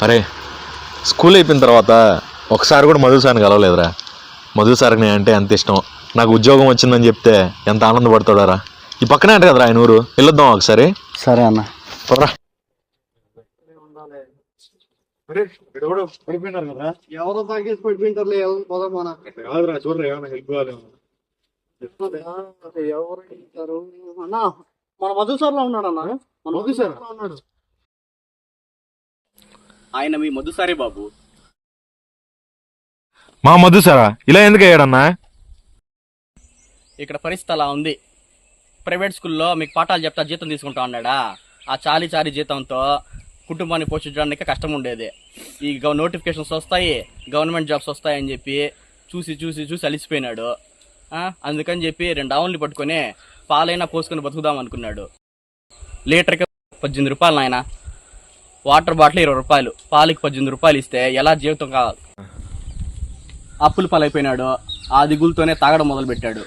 అరే స్కూల్ అయిపోయిన తర్వాత ఒకసారి కూడా మధు సార్ని కలవలేదురా. మధు సార్కి నేను అంటే ఎంత ఇష్టం. నాకు ఉద్యోగం వచ్చిందని చెప్తే ఎంత ఆనందపడతాడారా. ఈ పక్కనే అంటే కదరా ఆయన ఊరు. వెళ్ళొద్దాం ఒకసారి. సరే అన్న. పదరా. పడిపోయినారు కదా, ఎవరో తాగేసి పడిపోయింటారులే. కాదురా, చూడరా ఏమైనా హెల్ప్ కావాలి. ఎవరు అన్నా, మన మధు సార్ లో ఉన్నాడు అన్న. మన మధు సార్ ఉన్నాడు. ఆయన మీ మధుసారే బాబు. మా మధు సారా ఇలా ఎందుకు అయ్యాడన్నా? ఇక్కడ పరిస్థితి అలా ఉంది. ప్రైవేట్ స్కూల్లో మీకు పాఠాలు చెప్తా జీతం తీసుకుంటా ఉన్నాడా. ఆ చాలీ జీతంతో కుటుంబాన్ని పోషించడానికి కష్టం ఉండేది. ఈ నోటిఫికేషన్స్ వస్తాయి, గవర్నమెంట్ జాబ్స్ వస్తాయని చెప్పి చూసి అలిసిపోయినాడు. అందుకని చెప్పి 2 ఆవుల్ని పట్టుకొని పాలైనా పోసుకొని బతుకుదాం అనుకున్నాడు. లీటర్కి 18 రూపాయలు నాయన. వాటర్ బాటిల్ 20 రూపాయలు, పాలకి 18 రూపాయలు ఇస్తే ఎలా జీవితం కావాలి. అప్పుల పాలైపోయినాడు. ఆ దిగులతోనే తాగడం మొదలు పెట్టాడు.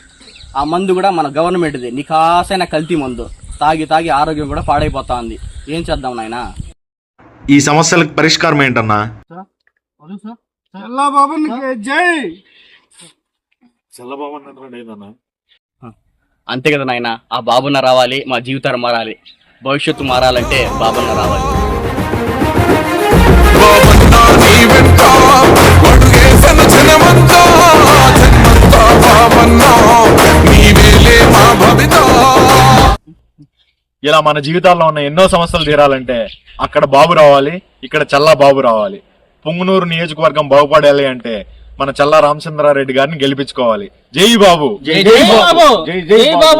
ఆ మందు కూడా మన గవర్నమెంట్ది, నికాసైన కల్తీ మందు. తాగి ఆరోగ్యం కూడా పాడైపోతా ఉంది. ఏం చేద్దాం నాయనా? ఈ సమస్యలకు పరిష్కారం ఏంటన్నా? అంతే కదా నాయన. ఆ బాబున్న రావాలి, మా జీవితాలు మారాలి. భవిష్యత్తు మారాలంటే బాబున్న రావాలి. ఇలా మన జీవితాల్లో ఉన్న ఎన్నో సమస్యలు తీరాలంటే అక్కడ బాబు రావాలి, ఇక్కడ చల్లా బాబు రావాలి. పొంగునూరు నియోజకవర్గం బాగుపడాలి అంటే మన చల్లా రామచంద్రారెడ్డి గారిని గెలిపించుకోవాలి. జై బాబు. జై బాబు.